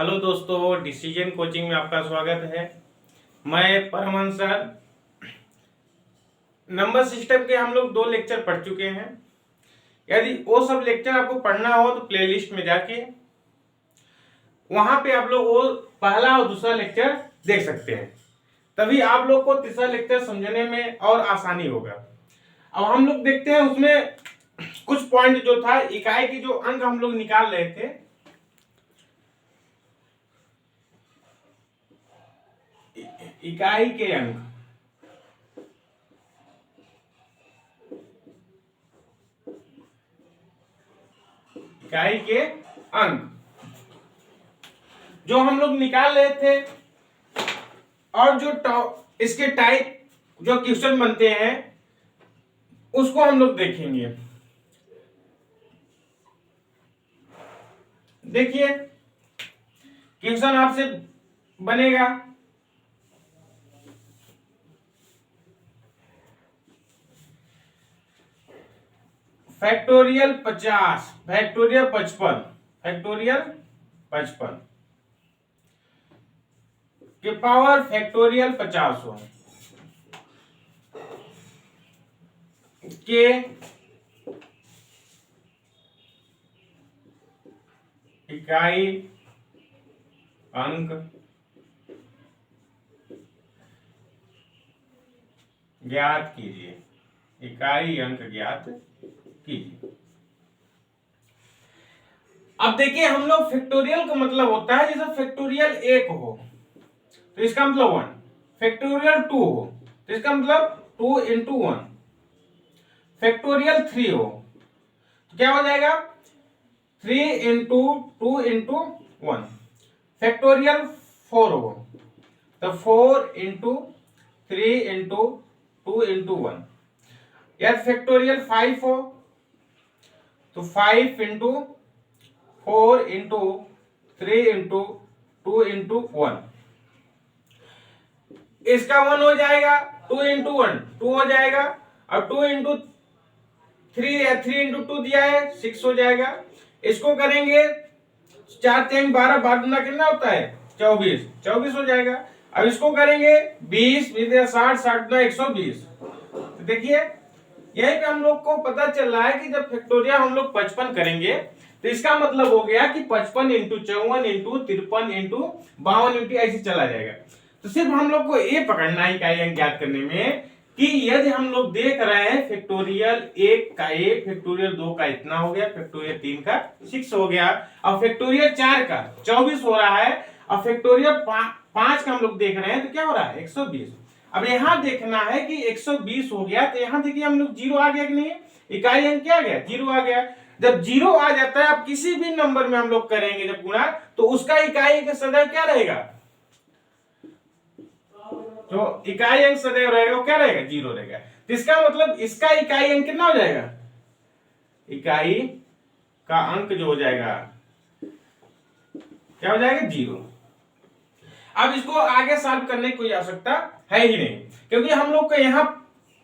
Hello दोस्तों, decision coaching में आपका स्वागत है। मैं परमहंस सर। नंबर सिस्टम के हम लोग 2 लेक्चर पढ़ चुके हैं। यदि वो सब लेक्चर आपको पढ़ना हो तो प्लेलिस्ट में जाके वहां पे आप लोग वो पहला और दूसरा लेक्चर देख सकते हैं। तभी आप लोग को तीसरा लेक्चर समझने में और आसानी होगा। अब हम लोग देखते हैं उसमें कुछ पॉइंट जो था, इकाई के जो अंक हम लोग निकाल रहे थे। इकाई के अंक, इकाई के अंक जो हम लोग निकाल रहे थे, और जो इसके टाइप जो क्वेश्चन बनते हैं उसको हम लोग देखेंगे। देखिए, क्वेश्चन आपसे बनेगा फैक्टोरियल 50, फैक्टोरियल 55, फैक्टोरियल 55 के पावर फैक्टोरियल 50 हो के इकाई अंक ज्ञात कीजिए। इकाई अंक ज्ञात कीजिए। अब देखिए, हम लोग फैक्टोरियल का मतलब होता है जैसे फैक्टोरियल 1 हो तो इसका मतलब 1, फैक्टोरियल 2 हो तो इसका मतलब 2 इंटू 1, फैक्टोरियल 3 हो तो क्या हो जाएगा 3 इंटू 2 इंटू 1, फैक्टोरियल 4 हो तो 4 इंटू 3 इंटू 2 इंटू 1, या फैक्टोरियल 5 हो तो 5 इंटू 4 इंटू 3 इंटू 2 इंटू 1, इसका 1 हो जाएगा, 2 इंटू 1 2 हो जाएगा, और 2 इंटू 3 या 3 इंटू 2 दिया है 6 हो जाएगा। इसको करेंगे 4 3 12, 12 गुना कितना होता है 24, 24 हो जाएगा। अब इसको करेंगे 20 60 60 गुना 120। तो देखिए, यही पे हम लोग को पता चल रहा है कि जब फैक्टोरियल हम लोग 55 करेंगे तो इसका मतलब हो गया कि 55 इंटू 54 इंटू 53 इंटू 52 इंटू ऐसे चला जाएगा। तो सिर्फ हम लोग को ये पकड़ना है इकाई अंक ज्ञात करने में कि यदि हम लोग देख रहे हैं फैक्टोरियल 1 का 1, फैक्टोरियल 2 का इतना हो गया, फैक्टोरियल 3 का 6 हो गया, और फैक्टोरियल 4 का 24 हो रहा है, और फैक्टोरियल 5 का हम लोग देख रहे हैं तो क्या हो रहा है 120। अब यहां देखना है कि 120 हो गया तो यहां देखिए हम लोग 0 आ गया कि नहीं, इकाई अंक क्या आ गया 0 आ गया। जब 0 आ जाता है, अब किसी भी नंबर में हम लोग करेंगे जब गुणा तो उसका इकाई अंक सदैव क्या रहेगा, जो इकाई अंक सदैव रहेगा वो क्या रहेगा 0 रहेगा। तो इसका मतलब इसका इकाई अंक कितना हो जाएगा, इकाई का अंक जो हो जाएगा क्या हो जाएगा 0। अब इसको आगे सॉल्व करने की कोई आवश्यकता है ही नहीं, क्योंकि हम लोग को यहाँ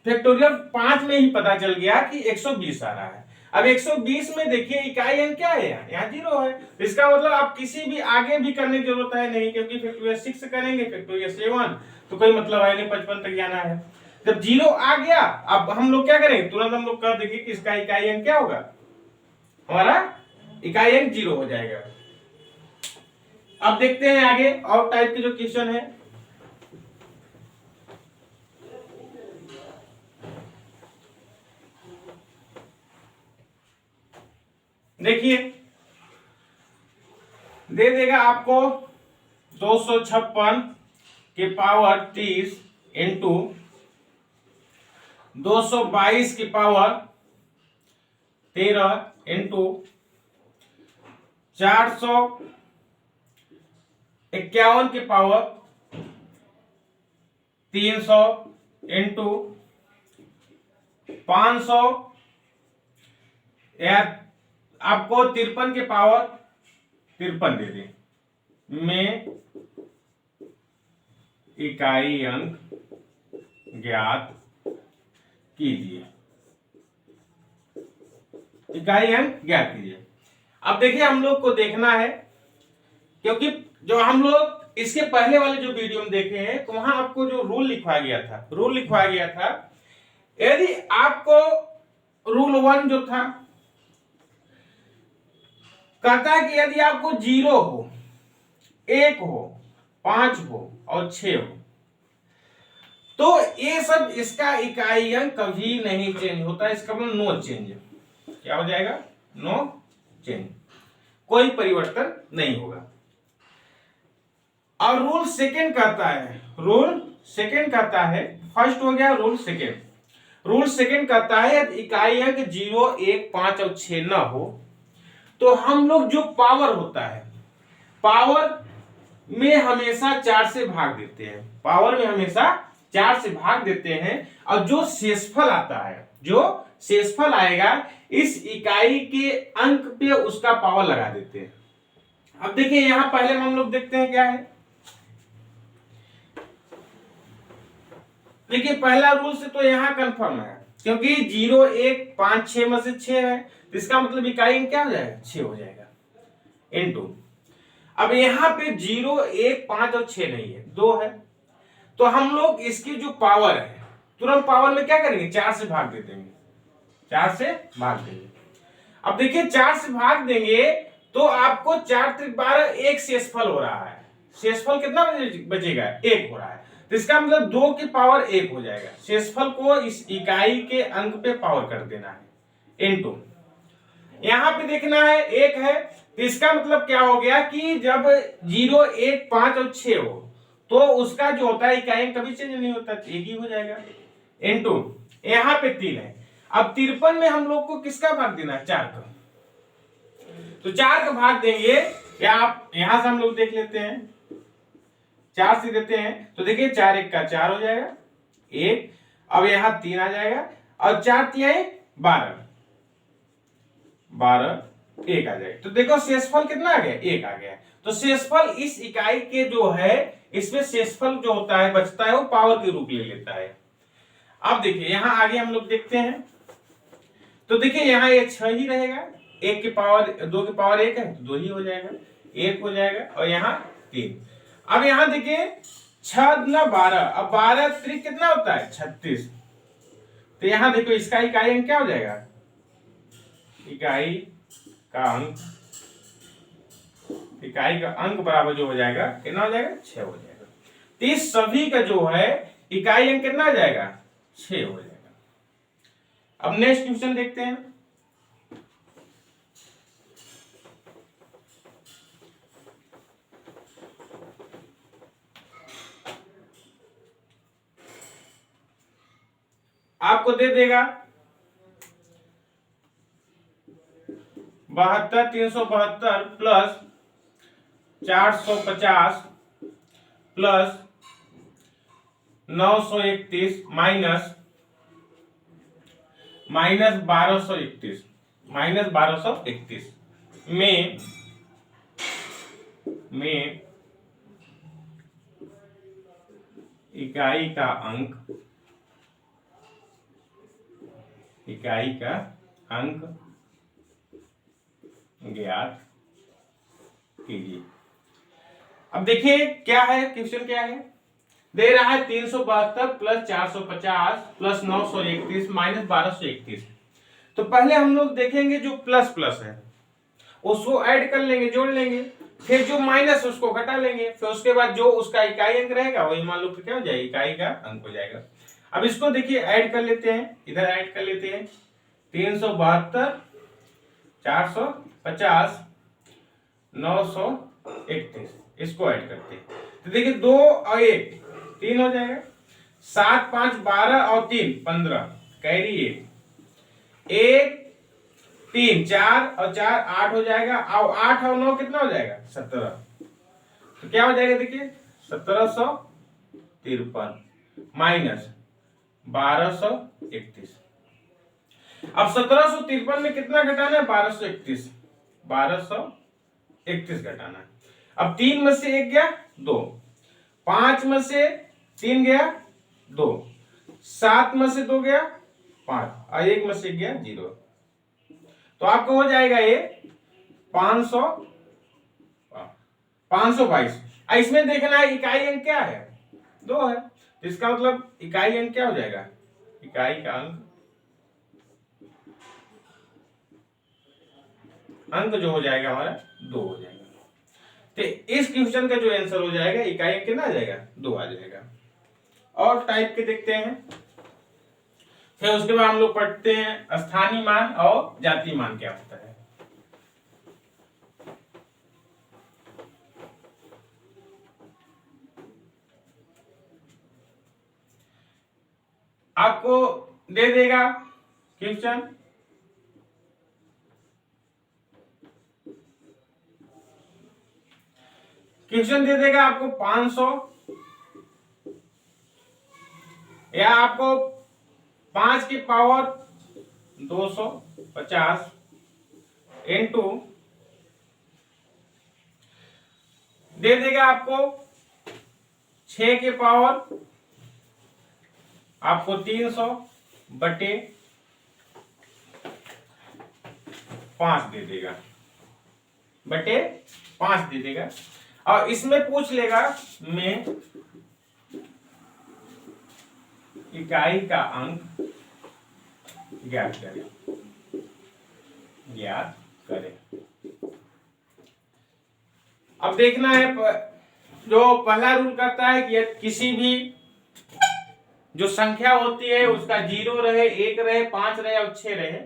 फैक्टोरियल 5 में ही पता चल गया कि 120 आ रहा है। अब 120 में देखिए इकाई अंक क्या है, यहाँ 0 है। तो इसका मतलब आप किसी भी आगे भी करने की जरूरत है नहीं, क्योंकि फैक्टोरियल 6 करेंगे, फैक्टोरियल 7 तो कोई मतलब है नहीं, 55 तक जाना है। जब 0 आ गया, अब हम लोग क्या करेंगे, तुरंत हम लोग कर देंगे कि इसका इकाई अंक क्या होगा, हमारा इकाई अंक 0 हो जाएगा। अब देखते हैं आगे और टाइप के जो क्वेश्चन है। देखिए, दे देगा आपको 256 के पावर 30 इंटू 222 की पावर 13 इंटू 451 की पावर 300 इंटू 500, या आपको 53 के पावर 53 दे दे में इकाई अंक ज्ञात कीजिए। इकाई अंक ज्ञात कीजिए। अब देखिए, हम लोग को देखना है क्योंकि जो हम लोग इसके पहले वाले जो वीडियो में देखे हैं तो वहां आपको जो रूल लिखवाया गया था, यदि आपको रूल 1 जो था कहता है कि यदि आपको 0 हो, 1 हो, 5 हो और 6 हो तो ये सब इसका इकाई अंक कभी नहीं चेंज होता, इसका मतलब नो चेंज। क्या हो जाएगा? नो चेंज, कोई परिवर्तन नहीं होगा। और रूल सेकेंड कहता है, फर्स्ट हो गया रूल सेकेंड कहता है यदि इकाई अंक 0, 1, 5 और 6 न हो तो हम लोग जो पावर होता है, पावर में हमेशा 4 से भाग देते हैं, और जो शेषफल आएगा इस इकाई के अंक पे उसका पावर लगा देते हैं। अब देखिए यहां पहले हम लोग देखते हैं क्या है। देखिए पहला रूल से तो यहां कंफर्म है, क्योंकि 0, 1, 5, 6 में से 6 है तो इसका मतलब इकाई क्या हो जाएगा? 6 हो जाएगा इनटू। अब यहां पे 0, 1, 5 और 6 नहीं है, 2 है, तो हम लोग इसकी जो पावर है तुरंत पावर में क्या करेंगे? 4 से भाग दे देंगे, 4 से भाग देंगे। अब देखिए 4 से भाग देंगे तो आपको 4 × 12, 1 शेषफल हो रहा है। शेषफल कितना बचेगा? 1 हो रहा है, तो इसका मतलब 2 की पावर 1 हो जाएगा। शेषफल को इस इकाई के अंक पे पावर कर देना है इनटू। यहां पे देखना है 1 है, तो इसका मतलब क्या हो गया कि जब 0, 1, 5 और 6 हो तो उसका जो होता है इकाई कभी चेंज नहीं होता, 1 ही हो जाएगा इनटू। यहां पे 3 है, अब 53 में हम लोग को किसका भाग देना है? 4 का, तो 4 का भाग देंगे। या आप यहां से हम लोग देख लेते हैं, 4 से देते हैं तो देखिए 4 1 का 4 हो जाएगा 1, अब यहां 3 आ जाएगा और 4 3 12, 1 आ जाएगा। तो देखो शेषफल कितना आ गया? 1 आ गया। तो शेषफल इस इकाई के जो है इसमें शेषफल जो होता है बचता है वो पावर के रूप ले लेता है। अब देखिए यहां आगे हम लोग देखते हैं, तो देखिए यहां ये 6 ही रहेगा, 1 की पावर 2 की पावर 1 है तो 2 ही हो जाएगा, 1 हो जाएगा, और यहां 3। अब यहां देखिए 6 × 12, अब 12 3 कितना होता है? 36। तो यहां देखो इसका इकाई अंक क्या हो जाएगा? इकाई का अंक बराबर जो हो जाएगा कितना हो जाएगा? 6 हो जाएगा। तो इस सभी का जो है इकाई अंक कितना हो जाएगा? 6 हो जाएगा। अब नेक्स्ट क्वेश्चन देखते हैं। आपको दे देगा 72, 372 प्लस 450 प्लस 931 माइनस 1231 में इकाई का अंक ज्ञात कीजिए। अब देखिए क्या है क्वेश्चन, क्या है दे रहा है 372 प्लस 450 प्लस 931 माइनस 1231। तो पहले हम लोग देखेंगे जो प्लस प्लस है उसको ऐड कर लेंगे, जोड़ लेंगे, फिर जो माइनस उसको घटा लेंगे, फिर उसके बाद जो उसका इकाई अंक रहेगा वही मान लो क्या हो जाएगा? इकाई का अंक हो जाएगा। अब इसको देखिए ऐड कर लेते हैं, इधर ऐड कर लेते हैं 372 450 931, इसको ऐड करते हैं तो देखिए 2 और 1 3 हो जाएगा, 7 5 12 और 3 15, कैरी 1 3 4 और 4 8 हो जाएगा, और 8 और 9 कितना हो जाएगा? 17। तो क्या हो जाएगा? देखिए 1753 माइनस 1231। अब 1753 में कितना घटाना है? 1231 घटाना है। अब 3 में से 1 गया 2, 5 में से 3 गया 2, 7 में से 2 गया 5 और 1 में से 1 गया 0। तो आपको हो जाएगा ये 500 522। इसमें देखना है इकाई अंक क्या है, 2 है, तो इसका मतलब इकाई अंक क्या हो जाएगा, इकाई का अंक जो हो जाएगा हमारा 2 हो जाएगा। तो इस क्वेश्चन का जो आंसर हो जाएगा इकाई अंक कितना आ जाएगा, 2 आ जाएगा। और टाइप के देखते हैं, फिर उसके बाद हम लोग पढ़ते हैं स्थानीय मान और जातीय मान क्या होता है। आपको दे देगा क्वेश्चन, दे देगा आपको 500 या आपको 5 की पावर 250 इंटू दे देगा आपको 6 के पावर आपको 300 बटे 5 दे देगा, बटे 5 दे देगा। और इसमें पूछ लेगा में इकाई का अंक ज्ञात करें, ज्ञात करें। अब देखना है जो पहला रूल करता है कि किसी भी जो संख्या होती है उसका 0 रहे, 1 रहे, 5 रहे और 6 रहे,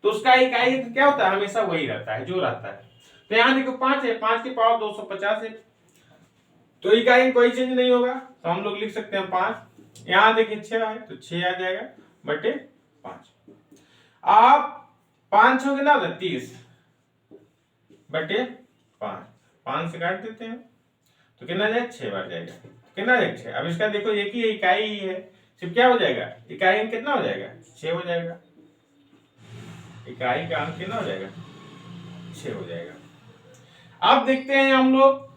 तो उसका इकाई क्या होता है, हमेशा वही रहता है जो रहता है। तो यहां देखो 5 है, 5 की पावर 250 है, तो इकाई कोई चेंज नहीं होगा, तो हम लोग लिख सकते हैं 5। यहां देखिए 6 है तो 6 आ जाएगा बटे 5। आप 5 हो ना 30 बटे 5, 5 से काट देते हैं तो कितना जाएगा, 6 बार जाएगा, कितना जाएगा 6। अब इसका देखो एक ही इकाई ही है, सिर्फ क्या हो जाएगा, इकाई अंक कितना हो जाएगा, 6 हो जाएगा, इकाई का अंक कितना हो जाएगा, 6 हो जाएगा। अब देखते हैं हम लोग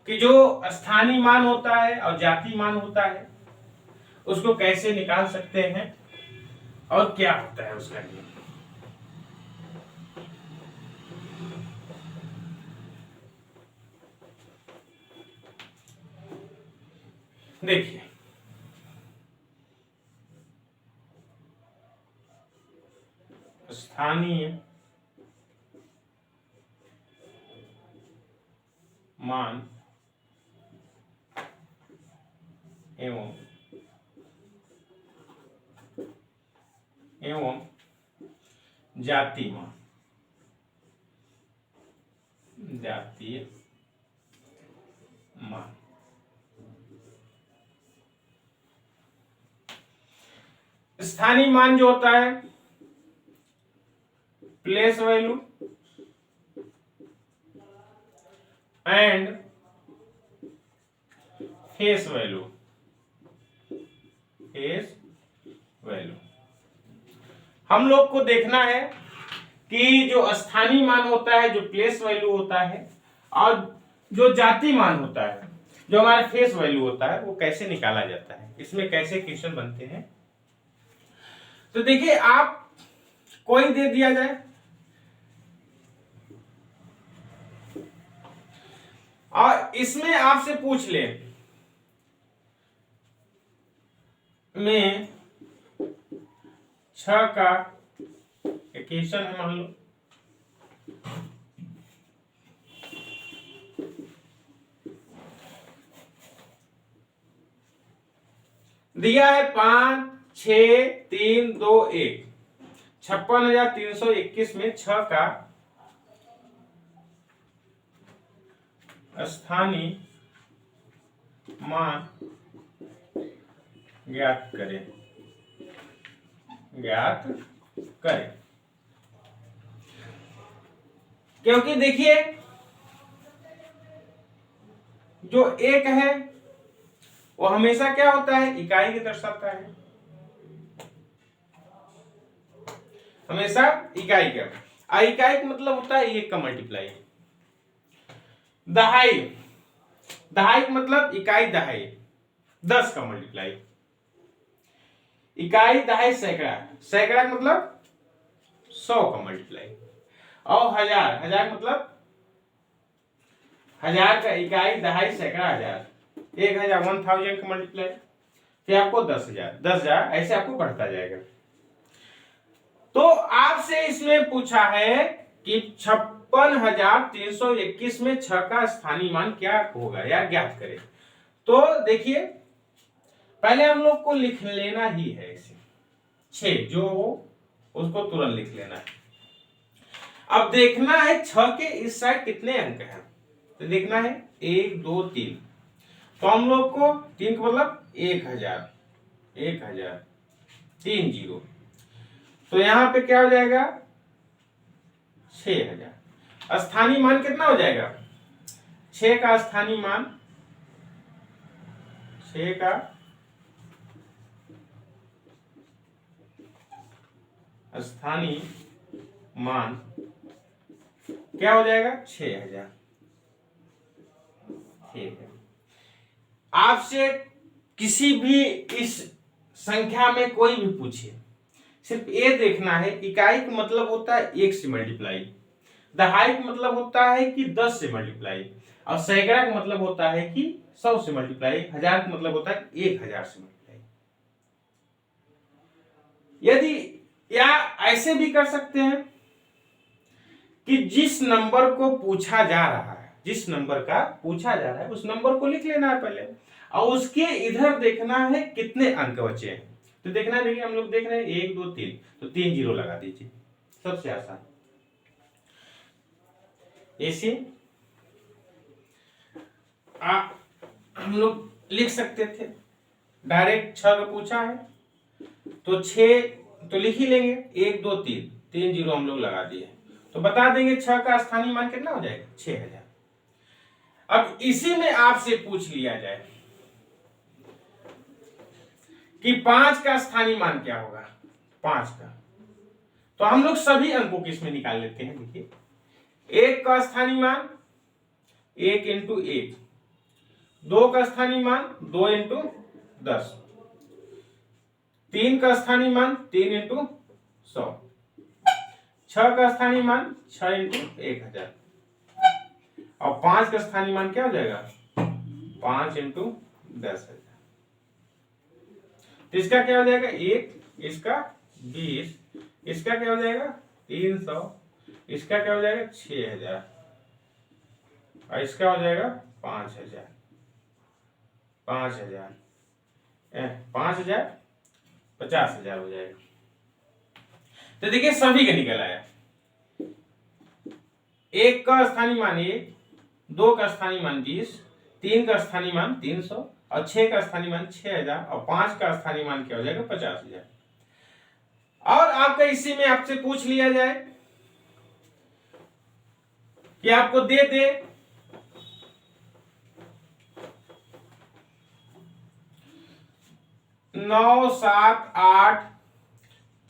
कि जो स्थानीय मान होता है और जातीय मान होता है उसको कैसे निकाल सकते हैं और क्या होता है उसका नियम। देखिए स्थानीय मान एवं जातीय मान, जातीय मान। स्थानीय मान जो होता है place value and face value, face value. हम लोग को देखना है कि जो स्थानीय मान होता है, जो प्लेस वैल्यू होता है, और जो जातीय मान होता है, जो हमारा फेस वैल्यू होता है, वो कैसे निकाला जाता है, इसमें कैसे क्वेश्चन बनते हैं। तो देखिए आप कोई दे दिया जाए और इसमें आपसे पूछ ले में 6 का इक्वेशन है, मान लो दिया है 5 6 3 2 1, 56,321 में 6 का स्थानीय मान ज्ञात करें, ज्ञात करें। क्योंकि देखिए जो 1 है वो हमेशा क्या होता है, इकाई के दर्शाता है, हमेशा इकाई का। इकाई का मतलब होता है 1 का मल्टीप्लाई। दहाई, दहाई का मतलब इकाई दहाई, 10 का मल्टीप्लाई। इकाई दहाई सैकड़ा, सैकड़ा का मतलब 100 का मल्टीप्लाई। और हजार, हजार मतलब हजार का इकाई, दहाई, सैकड़ा, हजार, 1000 1000 का मल्टीप्लाई, फिर आपको 10,000 10,000, ऐसे आपको बढ़ता जाएगा। तो आपसे इसमें पूछा है कि 56,321 में 6 का स्थानीय मान क्या होगा या ज्ञात करें। तो देखिए पहले हम लोग को लिख लेना ही है इसे, 6 जो हो उसको तुरंत लिख लेना है। अब देखना है 6 के इस साइड कितने अंक हैं, तो देखना है 1 2 3, तो हम लोग को 3 का मतलब 1000 3 0, तो यहां पे क्या हो जाएगा 6000। स्थानीय मान कितना हो जाएगा, 6 का स्थानीय मान, 6 का स्थानीय मान क्या हो जाएगा 6000। ठीक है, आपसे किसी भी इस संख्या में कोई भी पूछे, सिर्फ ये देखना है इकाई का मतलब होता है 1 से मल्टीप्लाई, दहाई का मतलब होता है कि 10 से मल्टीप्लाई, और सैकड़ा का मतलब होता है कि 100 से मल्टीप्लाई, हजार का मतलब होता है 1000 से मल्टीप्लाई। यदि या ऐसे भी कर सकते हैं कि जिस नंबर को पूछा जा रहा है, जिस नंबर का पूछा जा रहा है उस नंबर को लिख लेना है पहले, और उसके इधर देखना है कितने अंक बचे हैं। तो देखना है, देखिए हम लोग देख रहे हैं 1 2 3, तो 3 0 लगा दीजिए, सबसे आसान। ऐसे हम लोग लिख सकते थे, डायरेक्ट 6 का पूछा है तो 6 तो लिख ही लेंगे, 1 2 3 3 0 हम लोग लगा दिए, तो बता देंगे 6 का स्थानीय मान कितना हो जाएगा 6000। अब इसी में आपसे पूछ लिया जाए कि 5 का स्थानीय मान क्या होगा, 5 का, तो हम लोग सभी अंकों को इसमें निकाल लेते हैं। देखिए 1 का स्थानीय मान 1 इंटू 1, 2 का स्थानीय मान 2 इंटू 10, 3 का स्थानीय मान 3 इंटू 100, 6 का स्थानीय मान 6 इंटू 1000, और 5 का स्थानीय मान क्या हो जाएगा 5 इंटू 10,000। तो इसका क्या हो जाएगा 1, इसका 20, इसका क्या हो जाएगा 300, इसका क्या हो जाएगा 6000, और इसका हो जाएगा 5000 50,000 50,000 हो जाएगा। तो देखिए सभी का निकल आया, 1 का स्थानीय मान 1, 2 का स्थानीय मान 20, 3 का स्थानीय मान 300, और 6 का स्थानीय मान 6000, और 5 का स्थानीय मान क्या हो जाएगा 50,000। और आपका इसी में आपसे पूछ लिया जाए कि आपको दे दे 9 7 8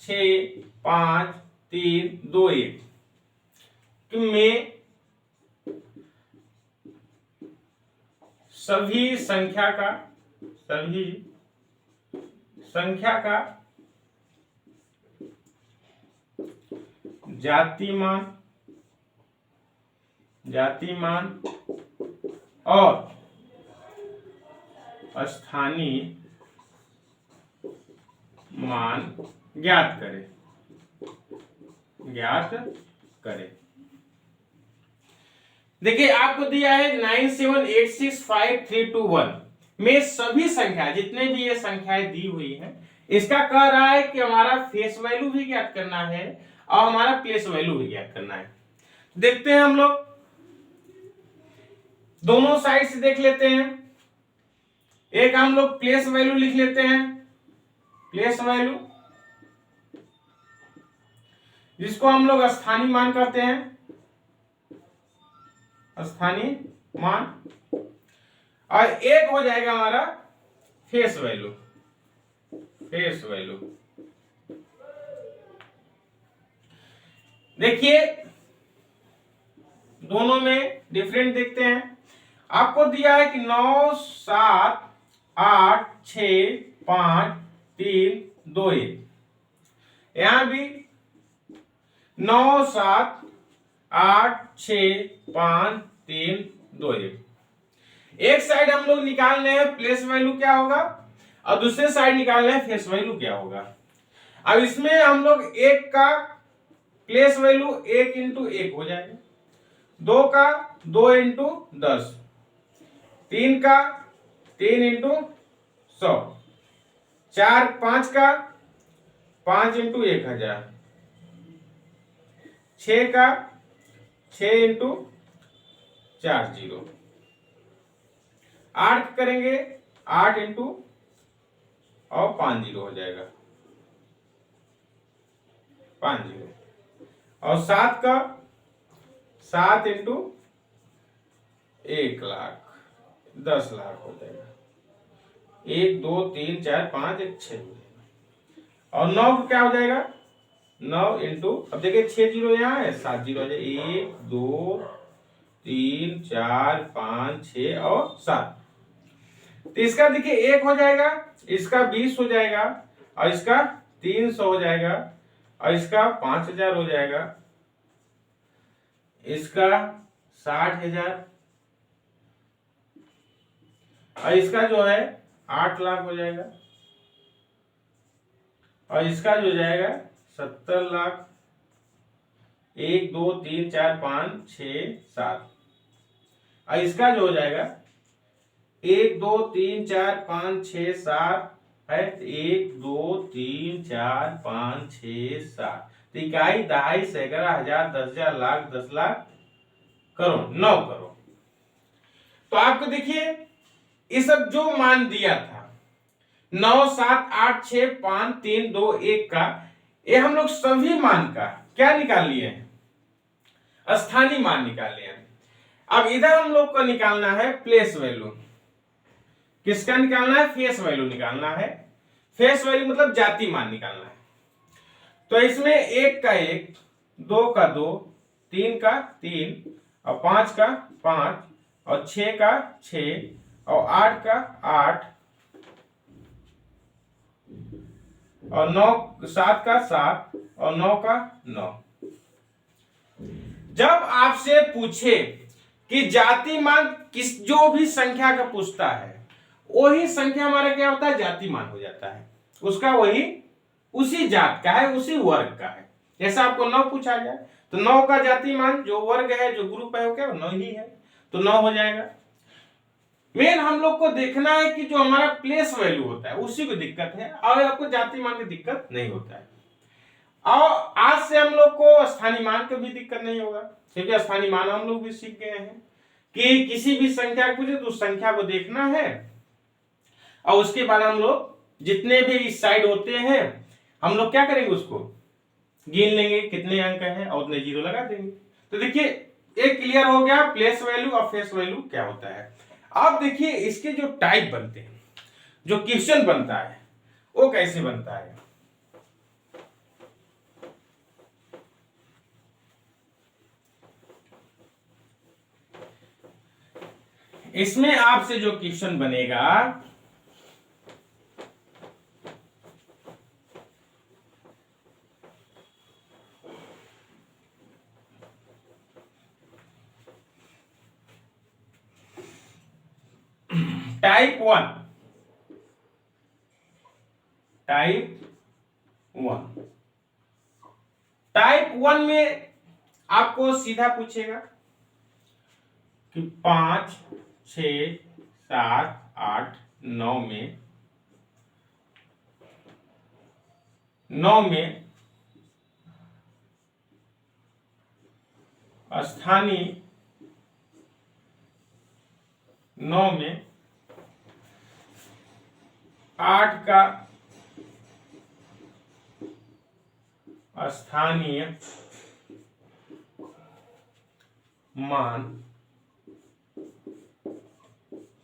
6 5 3 2 1 में सभी संख्या का जाति मान और स्थानीय मान ज्ञात करें। देखिए आपको दिया है 97865321 में सभी संख्या, जितने भी ये संख्याएं दी हुई हैं, इसका कह रहा है कि हमारा फेस वैल्यू भी ज्ञात करना है और हमारा प्लेस वैल्यू भी ज्ञात करना है। देखते हैं हम लोग दोनों साइड से देख लेते हैं। एक हम लोग प्लेस वैल्यू लिख लेते हैं, प्लेस वैल्यू जिसको हम लोग स्थानीय मान कहते हैं, स्थानीय मान, और एक हो जाएगा हमारा फेस वैल्यू। देखिए दोनों में डिफरेंट देखते हैं। आपको दिया है कि 9 7 8 6 5 3 2 1, यहां भी 9 7 8 6 5 3 2 एक साइड हम लोग निकाल रहे हैं प्लेस वैल्यू क्या होगा और दूसरे साइड निकाल रहे हैं फेस वैल्यू क्या होगा। अब इसमें हम लोग 1 का प्लेस वैल्यू 1 इंटू 1 हो जाएगा, 2 का 2 इंटू 10, 3 का 3 इंटू 100, 5 का 5 इंटू 1000, 6 का 6 इंटू 40, 8 करेंगे 8 इंटू और 5 जीरो हो जाएगा 5 जीरो, और 7 का 7 इंटू 1 लाख 10 लाख हो जाएगा, 1 2 3 4 5 1 6 हो जाएगा। और 9 क्या हो जाएगा 9 इंटू, अब देखिए 6 जीरो यहाँ है 7 जीरो हो जाएगा, 1 2 3 4 5 6 और 7। तो इसका देखिए 1 हो जाएगा, इसका 20 हो जाएगा और इसका 300 हो जाएगा और इसका 5000 हो जाएगा, इसका 60000 और इसका जो है 8 लाख हो जाएगा और इसका जो जाएगा 70 लाख, 1 2 3 4 5 6 7 और इसका जो हो जाएगा 1 2 3 4 5 6 7 है, 1 2 3 4 5 6 7, तो इकाई दहाई सैकड़ा हजार 10,000 लाख 10 लाख करोड़ 9 करोड़। तो आपको देखिए ये सब जो मान दिया था 9 7 8 6 5 3 2 1 का, ये हम लोग सभी मान का क्या निकाल लिए हैं, स्थानीय मान निकाल लिए हैं। अब इधर हम लोग को निकालना है प्लेस वैल्यू, किसका निकालना है, फेस वैल्यू निकालना है। फेस वैल्यू मतलब जाति मान निकालना है। तो इसमें 1 का 1, 2 का 2, 3 का 3 और 5 का 5 और 6 का 6 और 8 का 8 और 9 7 का 7 और 9 का 9। जब आपसे पूछे कि जाति मान किस जो भी संख्या का पूछता है, वही संख्या हमारा क्या होता है, जाति मान हो जाता है, उसका वही उसी जात का है, उसी वर्ग का है। जैसा आपको 9 पूछा जाए तो 9 का जाति मान जो वर्ग है जो ग्रुप है वो क्या 9 ही है, तो 9 हो जाएगा। मेन हम लोग को देखना है कि जो हमारा प्लेस वैल्यू होता है उसी को दिक्कत है, और आपको जाति मान की दिक्कत नहीं होता है। और आज से हम लोग को स्थानीय मान की भी दिक्कत नहीं होगा, क्योंकि स्थानीय मान हम लोग भी सीख गए हैं कि किसी भी संख्या को पूछे तो उस संख्या को देखना है और उसके बाद हम लोग जितने भी इस साइड होते हैं हम लोग क्या करेंगे, उसको गिन लेंगे कितने अंक हैं और उतने जीरो लगा देंगे। तो देखिए एक क्लियर हो गया प्लेस वैल्यू और फेस वैल्यू क्या होता है। अब देखिए इसके जो टाइप बनते हैं, जो क्वेश्चन बनता है वो कैसे बनता है। इसमें आपसे जो क्वेश्चन बनेगा टाइप 1, टाइप 1 में आपको सीधा पूछेगा कि 5 6 7 8 9 में स्थानीय 9 में 8 का स्थानीय मान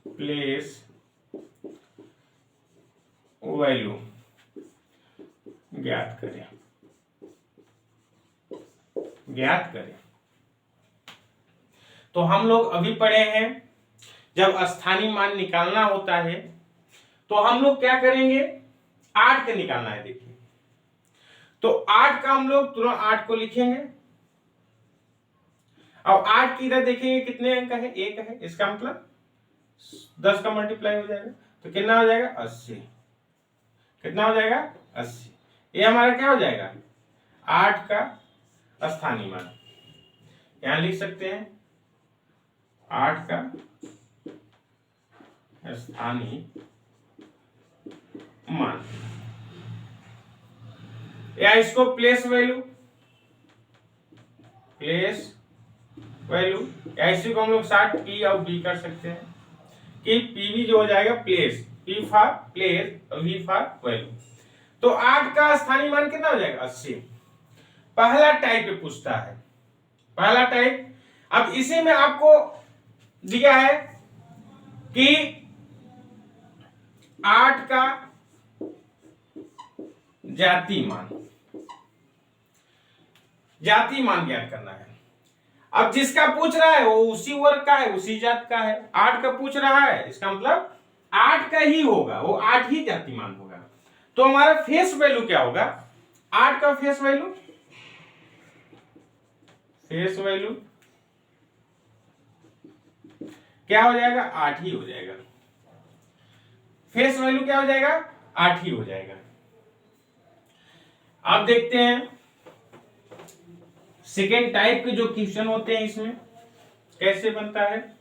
प्लेस वैल्यू ज्ञात करें। तो हम लोग अभी पढ़े हैं जब स्थानीय मान निकालना होता है तो हम लोग क्या करेंगे, 8 का निकालना है। देखिए तो 8 का हम लोग तुरंत 8 को लिखेंगे अब 8 की इधर देखेंगे कितने अंक है, 1 है, इसका मतलब 10 का मल्टीप्लाई हो जाएगा, तो कितना हो जाएगा 80। कितना हो जाएगा 80। ये हमारा क्या हो जाएगा 8 का स्थानीय मान। यहां लिख सकते हैं 8 का स्थानीय मान, या इसको प्लेस वैल्यू या इसी को हम लोग शॉर्ट पी और बी कर सकते हैं कि पीवी जो हो जाएगा प्लेस, पी फॉर प्लेस और वी फॉर वैल्यू। तो 8 का स्थानीय मान कितना हो जाएगा 80। पहला टाइप पे पूछता है, पहला टाइप। अब इसी में आपको दिया है कि 8 का जाति मान ज्ञात करना है। अब जिसका पूछ रहा है वो उसी वर्ग का है, उसी जात का है। 8 का पूछ रहा है, इसका मतलब 8 का ही होगा, वो 8 ही जाति मान होगा। तो हमारा फेस वैल्यू क्या होगा, 8 का फेस वैल्यू क्या हो जाएगा 8 ही हो जाएगा। फेस वैल्यू क्या हो जाएगा 8 ही हो जाएगा। अब देखते हैं सेकेंड टाइप के जो क्वेश्चन होते हैं इसमें कैसे बनता है।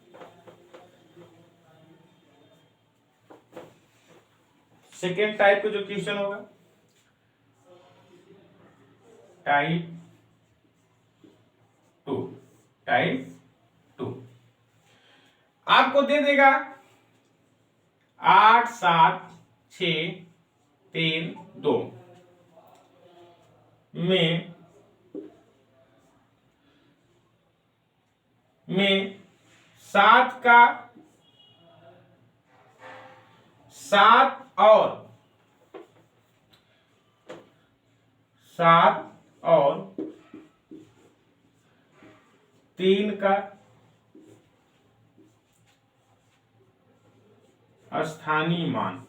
सेकेंड टाइप का जो क्वेश्चन होगा, टाइप 2 आपको दे देगा 8 7 6 3 2 में 7 का 7 और 3 का स्थानीय मान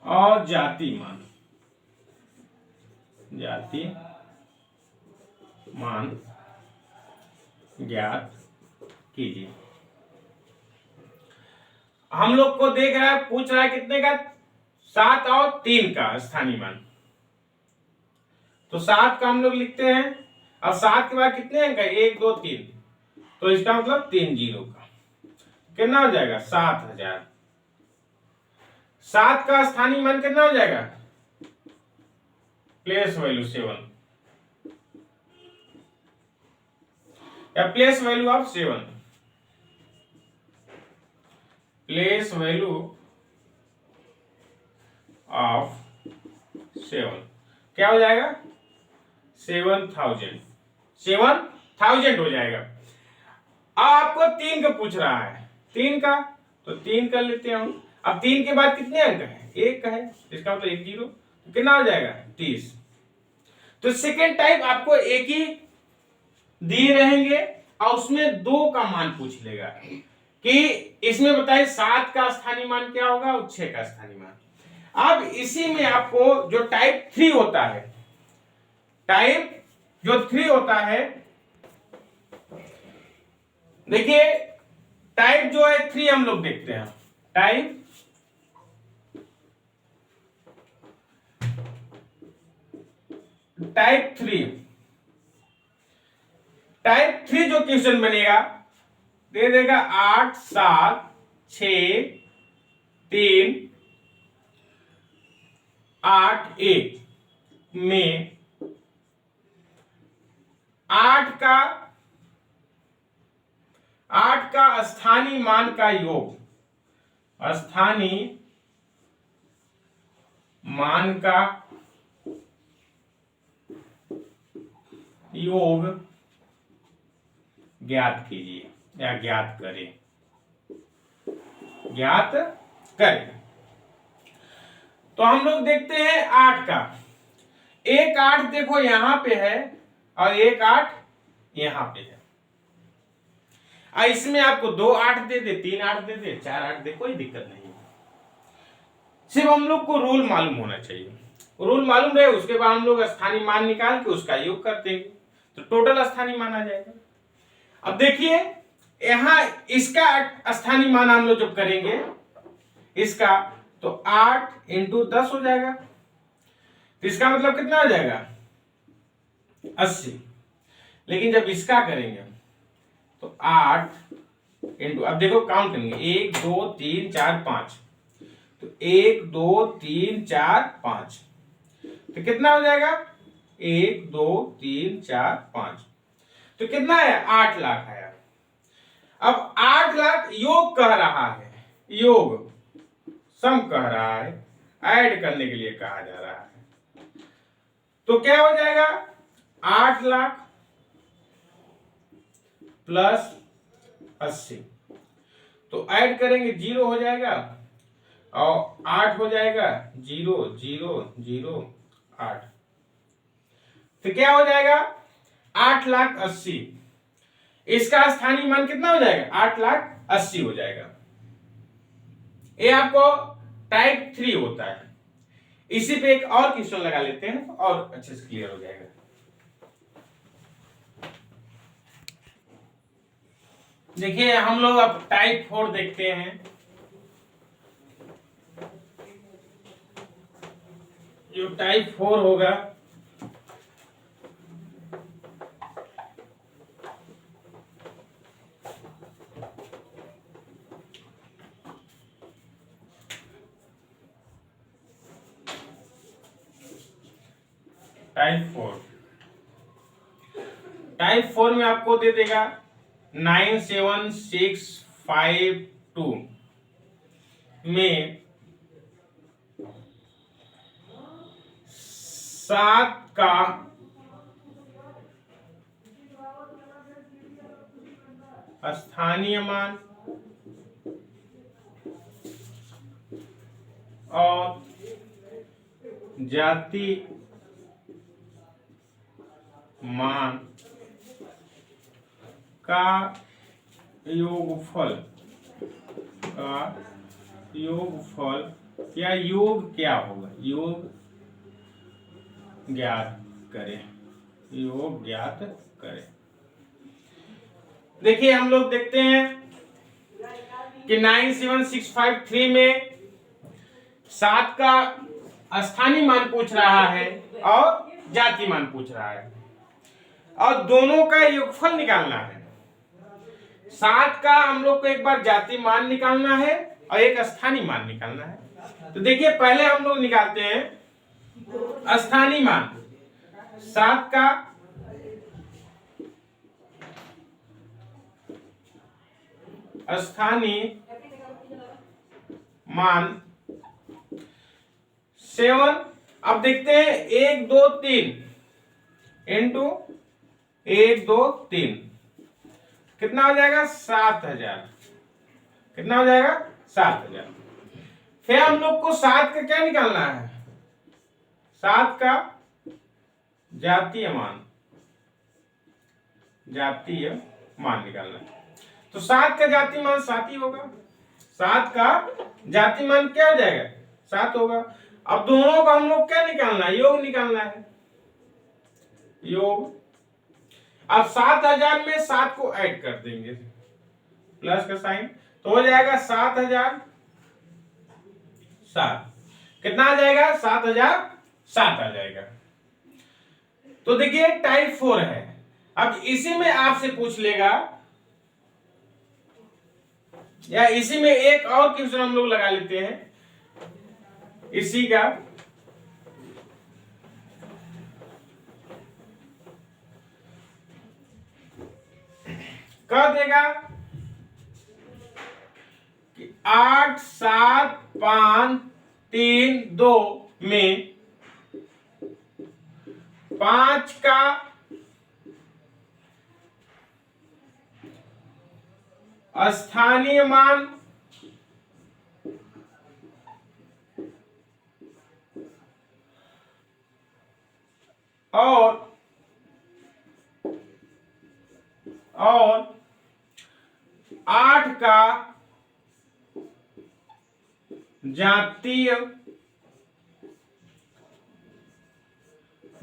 और जाति मान ज्ञात कीजिए। हम लोग को देख रहा है, पूछ रहा है कितने का 7 और 3 का स्थानीय मान। तो 7 का हम लोग लिखते हैं, अब 7 के बाद कितने अंक है 1 2 3, तो इसका मतलब 3 0 का कितना हो जाएगा 7000। 7 का स्थानीय मान कितना हो जाएगा प्लेस वैल्यू 7 या place value of 7, place value of 7 क्या हो जाएगा 7000 हो जाएगा। अब आपको 3 का पूछ रहा है, 3 का तो 3 कर लेते हैं हम। अब 3 के बाद कितने अंक है 1 है, इसका मतलब 1 0, तो कितना हो जाएगा 30। तो सेकेंड टाइप आपको एक ही दिए रहेंगे और उसमें 2 का मान पूछ लेगा कि इसमें बताइए 7 का स्थानीय मान क्या होगा और 6 का स्थानीय मान। अब इसी में आपको जो टाइप 3 होता है, टाइप जो 3 होता है, देखिए टाइप जो है 3 हम लोग देखते हैं। टाइप टाइप 3 जो क्वेश्चन बनेगा दे देगा 8 7 6 3 8 1 में 8 का स्थानीय मान का योग, स्थानीय मान का योग ज्ञात कीजिए या ज्ञात करें। तो हम लोग देखते हैं 8 का, एक 8 देखो यहां पे है और एक 8 यहां पे है। इसमें आपको 2 8 दे दे, 3 8 दे दे, 4 8 दे, कोई दिक्कत नहीं। सिर्फ हम लोग को रूल मालूम होना चाहिए। रूल मालूम रहे, उसके बाद हम लोग स्थानीय मान निकाल के उसका योग कर देंगे, तो टोटल स्थानीय मान आ जाएगा। अब देखिए यहां इसका स्थानीय मान हम लोग जब करेंगे इसका, तो 8 इंटू 10 हो जाएगा, तो इसका मतलब कितना हो जाएगा 80। लेकिन जब इसका करेंगे तो 8 इंटू, अब देखो काउंट करेंगे 1 2 3 4 5, तो 1 2 3 4 5, तो कितना हो जाएगा 1 2 3 4 5, तो कितना है 8 लाख आया। अब 8 लाख योग कह रहा है, योग सम कह रहा है, ऐड करने के लिए कहा जा रहा है, तो क्या हो जाएगा 8 लाख प्लस 80, तो ऐड करेंगे 0 हो जाएगा और 8 हो जाएगा 0 0 0 8, तो क्या हो जाएगा 8,80,000। इसका स्थानीय मान कितना हो जाएगा 8,80,000 हो जाएगा। ये आपको टाइप 3 होता है। इसी पे एक और क्वेश्चन लगा लेते हैं और अच्छे से क्लियर हो जाएगा। देखिए हम लोग अब टाइप 4 देखते हैं। जो टाइप 4 होगा टाइप 4 में आपको दे देगा 97652 में 7 का स्थानीय मान और जाति मान का योगफल या योग क्या होगा, योग ज्ञात करें, योग ज्ञात करें। देखिए हम लोग देखते हैं कि 97653 में 7 का स्थानीय मान पूछ रहा है और जाति मान पूछ रहा है और दोनों का योगफल निकालना है। 7 का हम लोग को एक बार जाति मान निकालना है और एक स्थानीय मान निकालना है। तो देखिए पहले हम लोग निकालते हैं स्थानीय मान। 7 का स्थानीय मान 7। अब देखते हैं 1 2 3 इंटू 1 2 3 कितना हो जाएगा 7,000। कितना हो जाएगा 7,000। फिर हम लोग को 7 का क्या निकालना है, 7 का जातीय मान निकालना है। तो 7 का जातीय मान 7 ही होगा। 7 का जातीय मान क्या हो जाएगा 7 होगा। अब दोनों का हम लोग क्या निकालना है, योग निकालना है, योग। अब 7,000 में 7 को ऐड कर देंगे, प्लस का साइन, तो हो जाएगा 7,007। कितना आ जाएगा 7,007 आ जाएगा। तो देखिए टाइप 4 है। अब इसी में आपसे पूछ लेगा या इसी में एक और क्वेश्चन हम लोग लगा लेते हैं इसी का। कह देगा कि 8 7 5 3 2 में 5 का स्थानीय मान और 8 का जातीय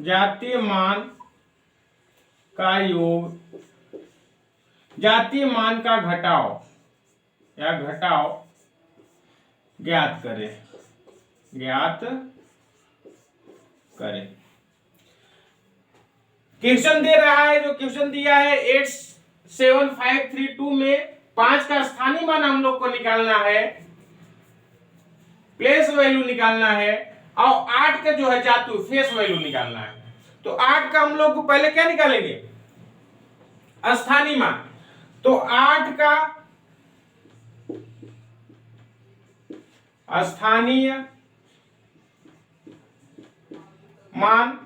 जातीय मान का योग, जातीय मान का घटाव या घटाव ज्ञात करें, ज्ञात करें। क्वेश्चन दे रहा है, जो क्वेश्चन दिया है 87532 में 5 का स्थानीय मान हम लोग को निकालना है, प्लेस वैल्यू निकालना है, और 8 का जो है जातु फेस वैल्यू निकालना है। तो 8 का हम लोग को पहले क्या निकालेंगे, स्थानीय मान। तो 8 का स्थानीय मान,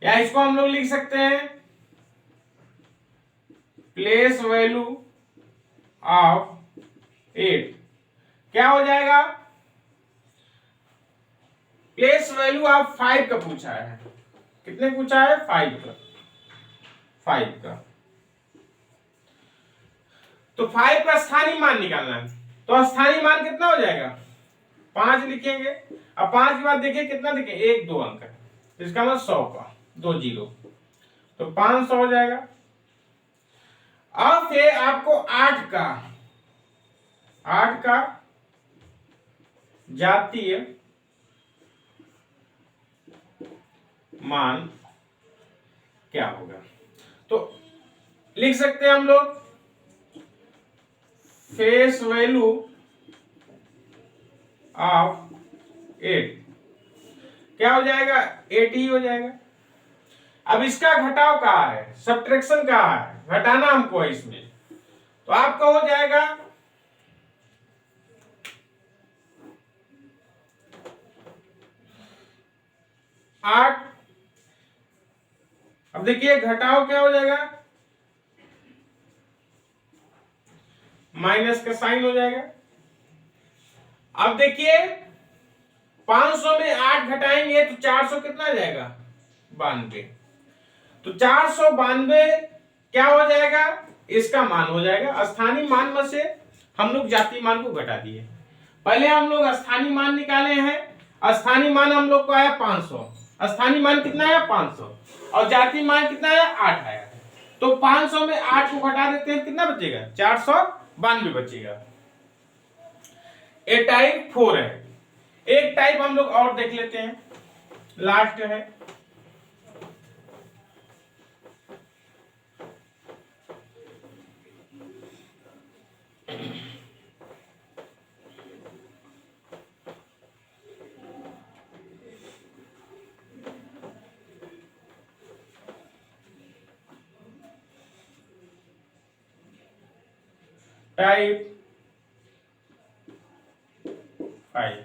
या इसको हम लोग लिख सकते हैं प्लेस वैल्यू ऑफ 8। क्या हो जाएगा, प्लेस वैल्यू ऑफ 5 का पूछा है। कितने पूछा है, 5 का, 5 का। तो 5 का स्थानीय मान निकालना है। तो स्थानीय मान कितना हो जाएगा, 5 लिखेंगे। अब 5 के बाद देखिए कितना लिखेंगे, 1 2 अंक है, इसका मतलब 100 का 2 0, तो 500 हो जाएगा। अब फिर आपको 8 का जातीय मान क्या होगा, तो लिख सकते हैं हम लोग फेस वैल्यू ऑफ 8। क्या हो जाएगा, 8 ही हो जाएगा। अब इसका घटाव कहाँ है, सब्ट्रैक्शन कहाँ है, घटाना हमको है इसमें। तो आपका हो जाएगा 8। अब देखिए घटाव क्या हो जाएगा, माइनस का साइन हो जाएगा। अब देखिए 500 में 8 घटाएंगे तो 400 कितना आ जाएगा, 92। तो 492 क्या हो जाएगा, इसका मान हो जाएगा। स्थानीय मान में से हम लोग जातीय मान को घटा दिए। पहले हम लोग स्थानीय मान निकाले हैं। स्थानीय मान हम लोग को आया 500, स्थानीय मान कितना आया 500, और जातीय मान कितना आया 8 आया। तो 500 में 8 को घटा देते हैं, कितना बचेगा, 492 बचेगा। ए टाइप 4 है। एक टाइप हम लोग और देख लेते हैं, लास्ट है टाइप 5।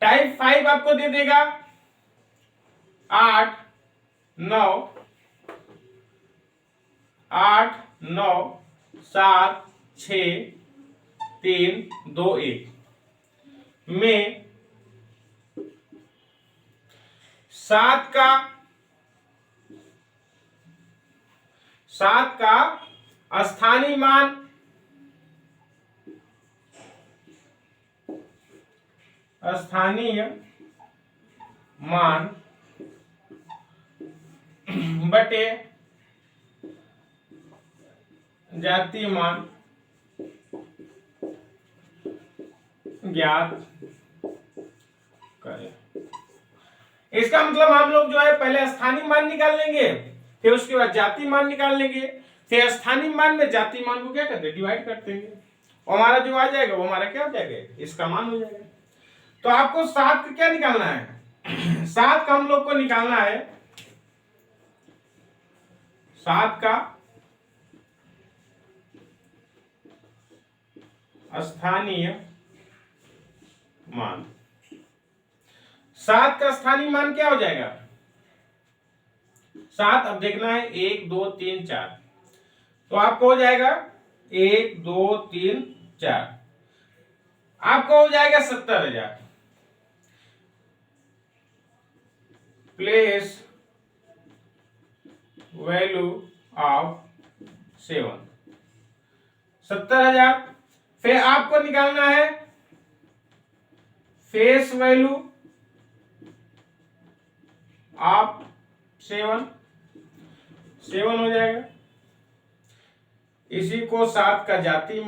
टाइप 5 आपको दे देगा 8 9 8 9 7 6 3 2 1 में 7 का स्थानीय मान बटे जातीय मान ज्ञात करें। इसका मतलब हम लोग जो है पहले स्थानीय मान निकाल लेंगे, फिर उसके बाद जातीय मान निकाल लेंगे, फिर स्थानीय मान में जातीय मान को क्या करते हैं, डिवाइड करते हैं, और हमारा जो आ जाएगा वो हमारा क्या हो जाएगा, इसका मान हो जाएगा। तो आपको 7 का क्या निकालना है 7 का हम लोग को निकालना है 7 का स्थानीय मान। 7 का स्थानीय मान क्या हो जाएगा, 7 अब देखना है 1 2 3 4, तो आपको हो जाएगा 1 2 3 4, आपको हो जाएगा 70,000। Place value of 7, 70,000। फिर आपको निकालना है फेस वैल्यू ऑफ 7 हो जाएगा। इसी को 7 का जातीय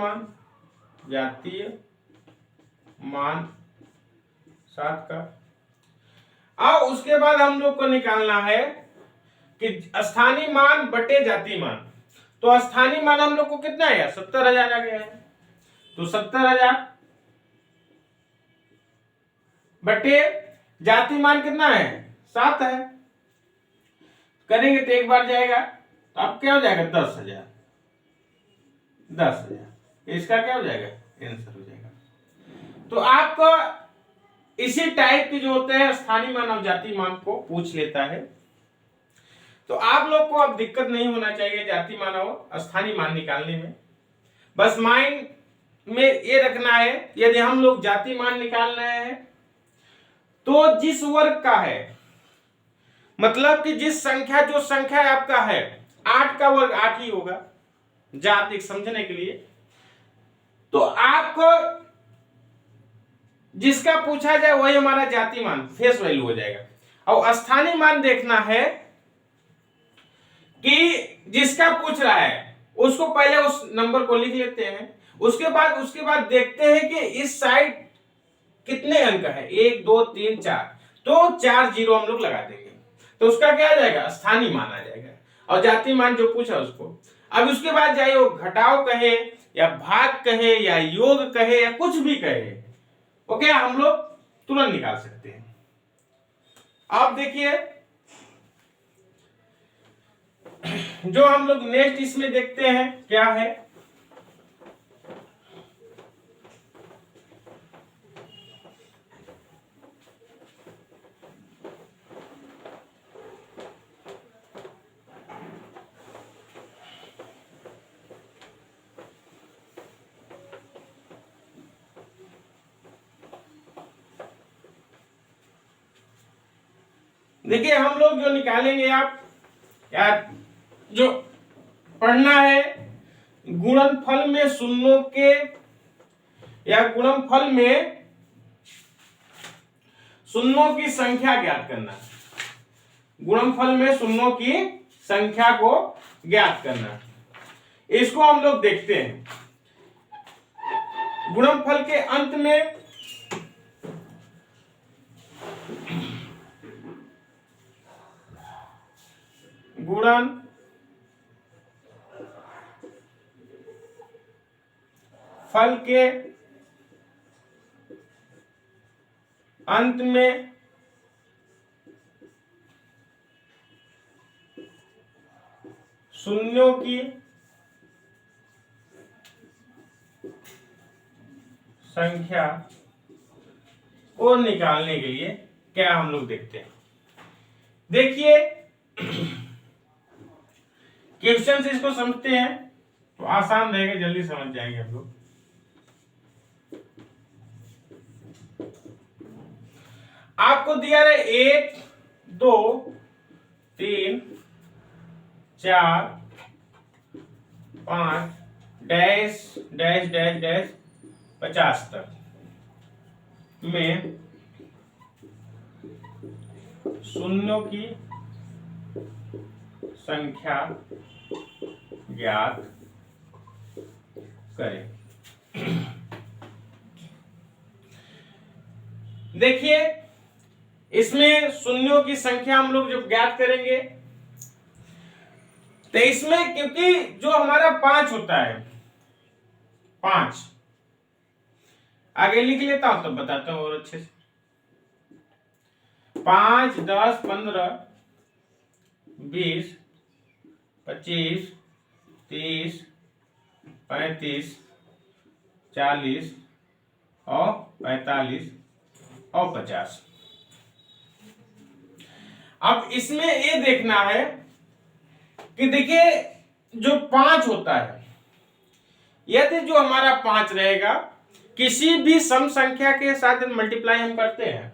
मान 7 का। अब उसके बाद हम लोग को निकालना है कि स्थानीय मान बटे जातीय मान। तो स्थानीय मान हम लोग को कितना आया, 70,000 आ गया है। तो 70,000 बटे जातीय मान कितना है, 7 है। करेंगे तो एक बार जाएगा, तो अब क्या हो जाएगा, 10,000। इसका क्या हो जाएगा, आंसर हो जाएगा। तो आपको इसी टाइप के जो होते हैं स्थानीय मान और जातीय मान को पूछ लेता है। तो आप लोग को अब दिक्कत नहीं होना चाहिए जातीय मान और स्थानीय मान निकालने में। बस माइंड में ये रखना है, यदि हम लोग जातीय मान निकाल रहे हैं तो जिस वर्ग का है, मतलब कि जिस संख्या, जो संख्या आपका है 8 का वर्ग 8 ही होगा, जाति समझने के लिए। तो आपको जिसका पूछा जाए वही हमारा जातीय मान फेस वैल्यू हो जाएगा। और स्थानीय मान देखना है कि जिसका पूछ रहा है उसको पहले उस नंबर को लिख लेते हैं, उसके बाद देखते हैं कि इस साइड कितने अंक है, 1 2 3 4, तो 4 जीरो हम लोग लगा देंगे, तो उसका क्या आ जाएगा, स्थानीय मान आ जाएगा। और जातीय मान जो पूछा उसको, अब उसके बाद चाहे वो घटाव कहे या भाग कहे या योग कहे या कुछ भी कहे, ओके, हम लोग तुरंत निकाल सकते हैं। आप देखिए जो हम लोग नेक्स्ट इसमें देखते हैं क्या है, देखिए हम लोग जो निकालेंगे, आप या जो पढ़ना है, गुणनफल में शून्यों के या गुणनफल में शून्यों की संख्या ज्ञात करना। गुणनफल में शून्यों की संख्या को ज्ञात करना, इसको हम लोग देखते हैं। गुणनफल के अंत में गुणन फल के अंत में शून्यों की संख्या को निकालने के लिए क्या हम लोग देखते हैं। देखिए क्वेश्चन से इसको समझते हैं तो आसान रहेगा, जल्दी समझ जाएंगे हम लोग। आपको दिया है 1 2 3 4 5 डैश डैश डैश डैश 50 तक में शून्यों की संख्या ज्ञात करें। देखिए इसमें शून्यों की संख्या हम लोग जब ज्ञात करेंगे तो इसमें, क्योंकि जो हमारा 5 होता है, 5 आगे लिख लेता हूं तब बताता हूं और अच्छे से। 5 10 15 20 25 30 35 40 और 45 और 50। अब इसमें ये देखना है कि देखिए जो 5 होता है, यदि जो हमारा 5 रहेगा, किसी भी सम संख्या के साथ मल्टीप्लाई हम करते हैं,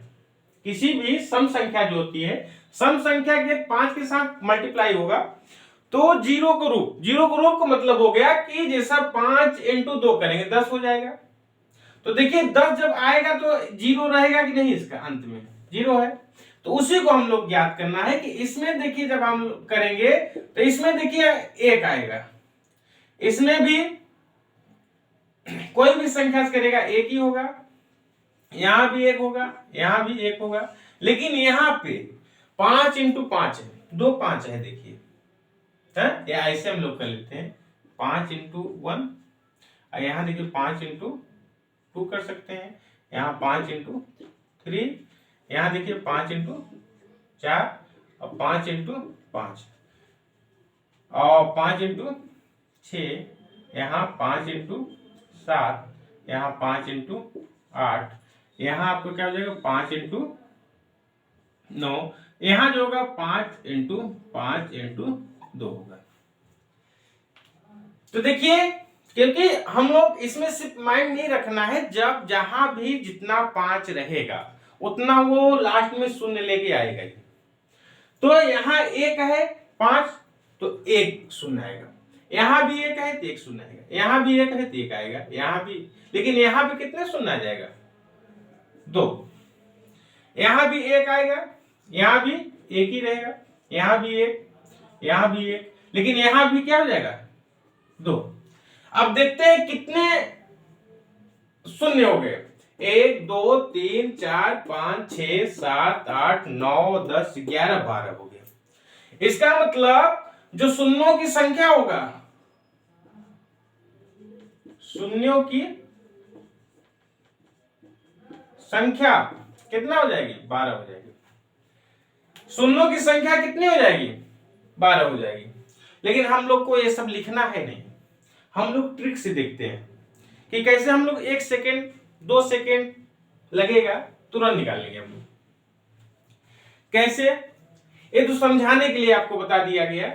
किसी भी सम संख्या जो होती है, सम संख्या के 5 के साथ मल्टीप्लाई होगा तो जीरो को रूप का मतलब हो गया कि जैसा 5 × 2 करेंगे 10 हो जाएगा। तो देखिए 10 जब आएगा तो जीरो रहेगा कि नहीं, इसका अंत में जीरो है। तो उसी को हम लोग ज्ञात करना है कि इसमें देखिए जब हम करेंगे तो इसमें देखिए 1 आएगा, इसमें भी कोई भी संख्या से करेगा 1 ही होगा, यहां भी 1 होगा, यहां भी 1 होगा, लेकिन यहां पे 5 × 5 है, 2 5 है देखिए, है या ऐसे हम लोग कर लेते हैं 5 × 1, और यहां देखिए 5 × 2 कर सकते हैं, यहाँ 5 × 3, यहाँ देखिए 5 × 4 और 5 × 5 और 5 × 6, यहाँ 5 × 7, यहाँ 5 × 8, यहाँ आपको क्या हो जाएगा 5 × 9, यहाँ जो होगा 5 × 5 × 2 होगा। तो देखिए क्योंकि हम लोग इसमें सिर्फ माइंड नहीं रखना है, जब जहां भी जितना 5 रहेगा उतना वो लास्ट में शून्य लेके आएगा ही। तो यहाँ 1 है 5 तो 1 शून्य आएगा, यहाँ भी 1 है तो 1 शून्य आएगा, यहाँ भी 1 है तो 1 आएगा, यहाँ भी, लेकिन यहाँ भी कितने शून्य आ जाएगा 2, यहाँ भी 1 आएगा, यहाँ भी 1 ही रहेगा, यहाँ भी 1, यहाँ भी 1, लेकिन यहाँ भी क्या हो जाएगा 2। अब देखते हैं कितने शून्य हो गए, 1 2 3 4 5 6 7 8 9 10 11 12 हो गया। इसका मतलब जो शून्यों की संख्या होगा, शून्यों की संख्या कितना हो जाएगी 12 हो जाएगी, शून्यों की संख्या कितनी हो जाएगी 12 हो जाएगी। लेकिन हम लोग को ये सब लिखना है नहीं, हम लोग ट्रिक से देखते हैं कि कैसे हम लोग 1 सेकेंड 2 सेकेंड लगेगा तुरंत निकाल लेंगे हम लोग। कैसे, ये तो समझाने के लिए आपको बता दिया गया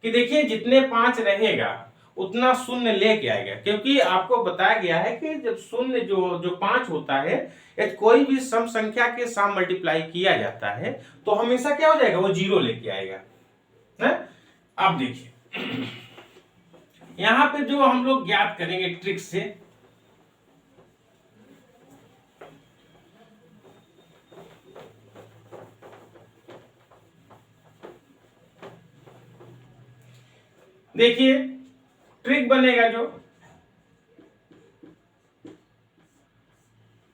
कि देखिए जितने 5 रहेगा उतना शून्य लेके आएगा, क्योंकि आपको बताया गया है कि जब शून्य जो 5 होता है या कोई भी सम संख्या के साथ मल्टीप्लाई किया जाता है तो हमेशा क्या हो जाएगा वो जीरो लेके आएगा है? अब देखिए यहां पे जो हम लोग ज्ञात करेंगे ट्रिक से, देखिए ट्रिक बनेगा जो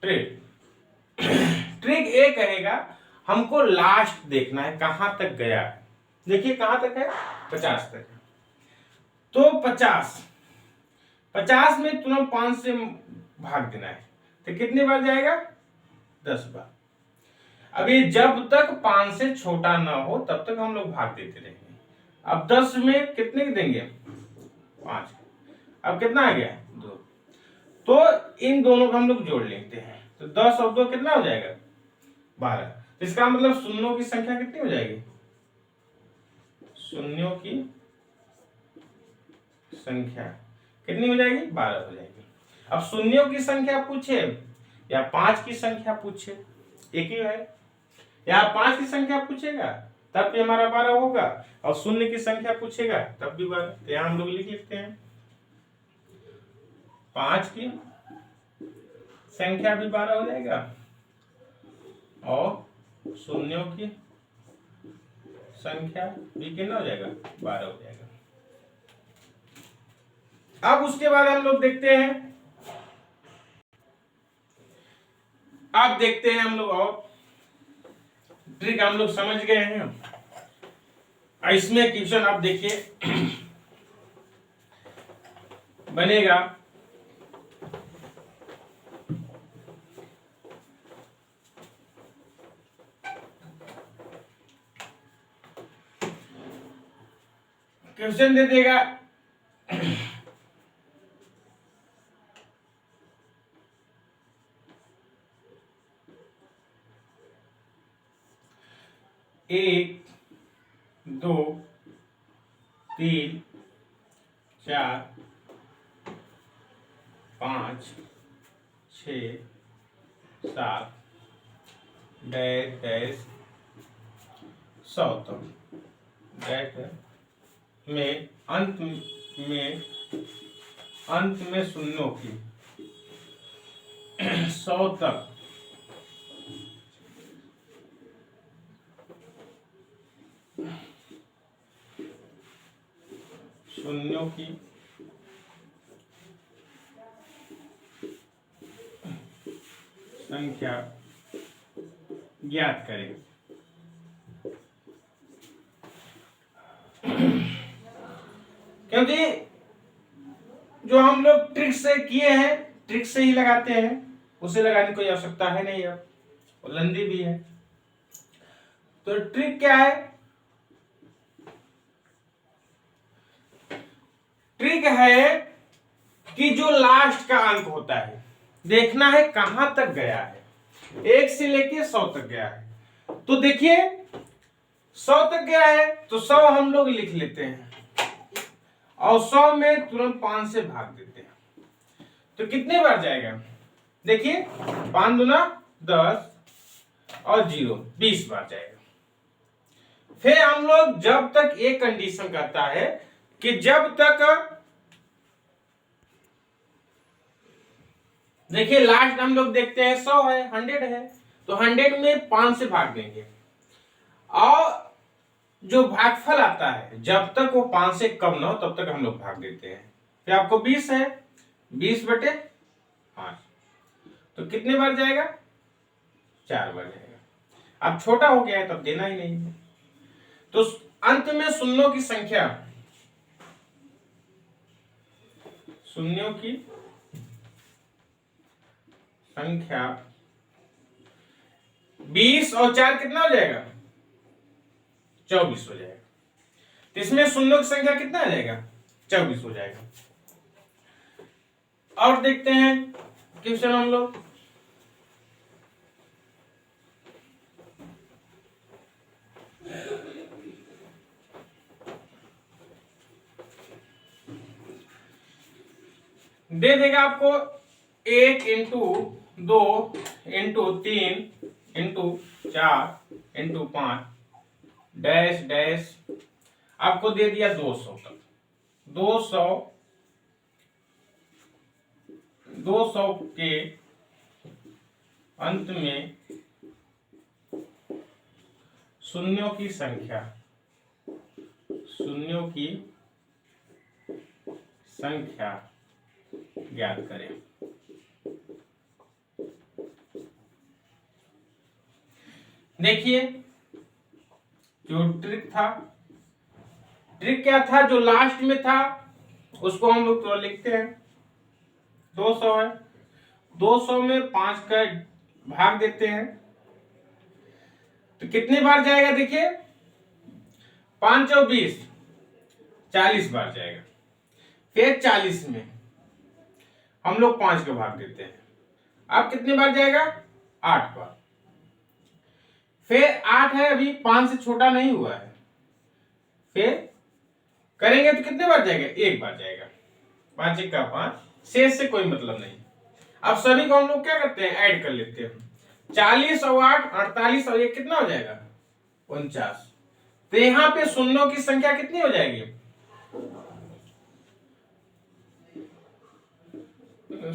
ट्रिक ए कहेगा हमको लास्ट देखना है कहां तक गया है। देखिए कहां तक है 50 तक है, तो 50 में तुरंत 5 से भाग देना है तो कितनी बार जाएगा 10 बार। अभी जब तक 5 से छोटा ना हो तब तक हम लोग भाग देते रहेंगे। अब 10 में कितने देंगे 5, अब कितना आ गया 2, तो इन दोनों को हम लोग जोड़ लेते हैं तो 10 और 2 कितना हो जाएगा 12। तो इसका मतलब शून्यों की संख्या कितनी हो जाएगी, शून्यों की संख्या कितनी हो जाएगी 12 हो जाएगी। अब शून्यों की संख्या पूछे या 5 की संख्या पूछे एक ही है, या 5 की संख्या पूछेगा तब भी हमारा 12 होगा और शून्य की संख्या पूछेगा तब भी 12। तो यहां हम लोग लिख लेते हैं 5 की संख्या भी 12 हो जाएगा और शून्यों की संख्या भी कितना हो जाएगा 12 हो जाएगा। अब उसके बाद हम लोग देखते हैं, अब देखते हैं हम लोग और ट्रिक हम लोग समझ गए हैं। इसमें क्वेश्चन आप देखिए बनेगा क्वेश्चन दे देगा एक 2 3 4 5 6 7 डैश डैश 100 तक डैश में अंत में शून्यों की 100 तक शून्यों की संख्या ज्ञात करें। क्योंकि जो हम लोग ट्रिक से किए हैं, ट्रिक से ही लगाते हैं, उसे लगाने की कोई आवश्यकता है नहीं, अब और लंदी भी है। तो ट्रिक क्या है? ट्रिक है कि जो लास्ट का अंक होता है देखना है कहां तक गया है, 1 से लेके 100 तक गया है। तो देखिए 100 तक गया है तो 100 हम लोग लिख लेते हैं और 100 में तुरंत 5 से भाग देते हैं। तो कितने बार जाएगा? देखिए 5 दूना 10 और 0 20 बार जाएगा। फिर हम लोग जब तक एक कंडीशन करता है कि जब तक, देखिए लास्ट हम लोग देखते हैं 100 है, 100 है, तो 100 में 5 से भाग देंगे और जो भागफल आता है जब तक वो 5 से कम ना हो तब तक हम लोग भाग देते हैं। फिर आपको 20 है, 20/5, तो कितने बार जाएगा? 4 बार जाएगा। अब छोटा हो गया है तब देना ही नहीं है। तो अंत में शून्यों की संख्या, शून्यों की संख्या 20 और 4 कितना हो जाएगा? 24 हो जाएगा। तो इसमें शून्यों की संख्या कितना आ जाएगा? 24 हो जाएगा। और देखते हैं क्वेश्चन हम लोग। दे देगा आपको 1 into 2 into 3 into 4 into 5 dash dash, आपको दे दिया 200 तक। 200 के अंत में शून्यों की संख्या, शून्यों की संख्या ज्ञात करें। देखिए जो ट्रिक था, ट्रिक क्या था? जो लास्ट में था उसको हम लोग तो लिखते हैं। 200 है, 200 में 5 का भाग देते हैं तो कितने बार जाएगा? देखिए 5 और 20 40 बार जाएगा। फिर 40 में हम लोग 5 का भाग देते हैं, अब कितने बार जाएगा? 8 बार। फिर 8 है, अभी 5 से छोटा नहीं हुआ है, फिर करेंगे तो कितने बार जाएगा? 1 बार जाएगा। 5 1 का 5, शेष से कोई मतलब नहीं। अब सभी को हम लोग क्या करते हैं? ऐड कर लेते हैं। 40 और 8 48 और 1 कितना हो जाएगा? 49। तो यहां पे शून्यों की संख्या कितनी हो जाएगी?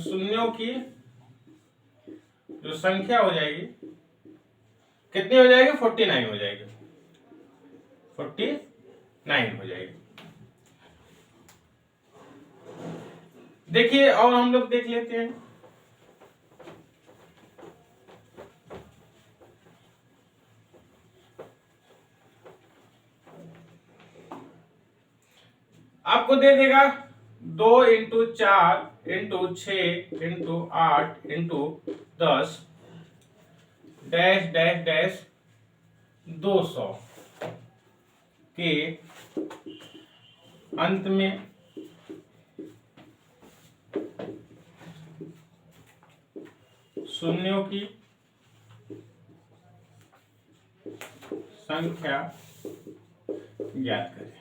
शून्यों की जो संख्या हो जाएगी कितनी हो जाएगी? 49 हो जाएगी। 49 हो जाएगी। देखिए और हम लोग देख लेते हैं। आपको दे देगा 2 into 4 into 6 into 8 into 10 dash dash dash 200 के अंत में शून्यों की संख्या ज्ञात करें।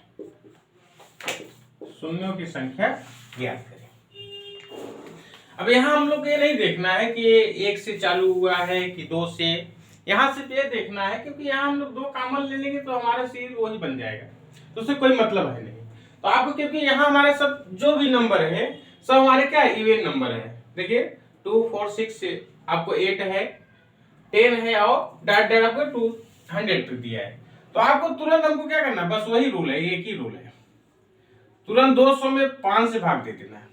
शून्यों की संख्या ज्ञात करें। अब यहां हम लोग ये नहीं देखना है कि ये 1 से चालू हुआ है कि 2 से, यहां सिर्फ ये देखना है क्योंकि यहां हम लोग 2 कॉमन ले लेंगे तो हमारा सीरीज वही बन जाएगा, तो उससे कोई मतलब है नहीं। तो आपको क्योंकि यहां हमारे सब जो भी नंबर है सब हमारे क्या है? इवन नंबर है। देखिए 2 4 6 आपको 8 है, 10 है और डॉट डॉट आपको 200 तक दिया है। तो आपको तुरंत हमको क्या करना है, बस वही रूल है, एक ही रूल है, तुरंत 200 में 5 से भाग दे देना है।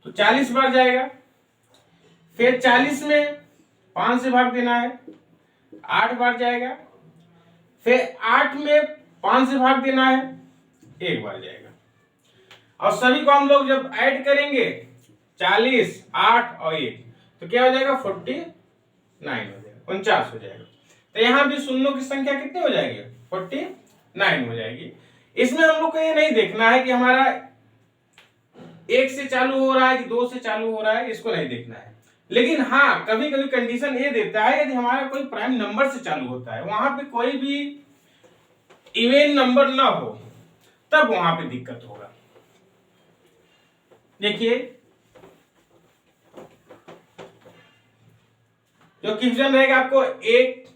तो 40 बार जाएगा, फिर 40 में 5 से भाग देना है, 8 बार जाएगा, फिर 8 में 5 से भाग देना है, 1 बार जाएगा। और सभी को हम लोग जब ऐड करेंगे 40, 8 और 1 तो क्या हो जाएगा 49 हो जाएगा, 49 हो जाएगा। तो यहाँ भी शून्यों की संख्या कितनी हो जाएगी 49 हो जाएगी। इसमें हम लोग को ये नहीं देखना है कि हमारा 1 से चालू हो रहा है कि 2 से चालू हो रहा है, इसको नहीं देखना है। लेकिन हाँ, कभी कभी कंडीशन ये देता है यदि हमारा कोई प्राइम नंबर से चालू होता है, वहां पे कोई भी इवेन नंबर ना हो, तब वहां पे दिक्कत होगा। देखिए जो क्वेश्चन रहेगा आपको 1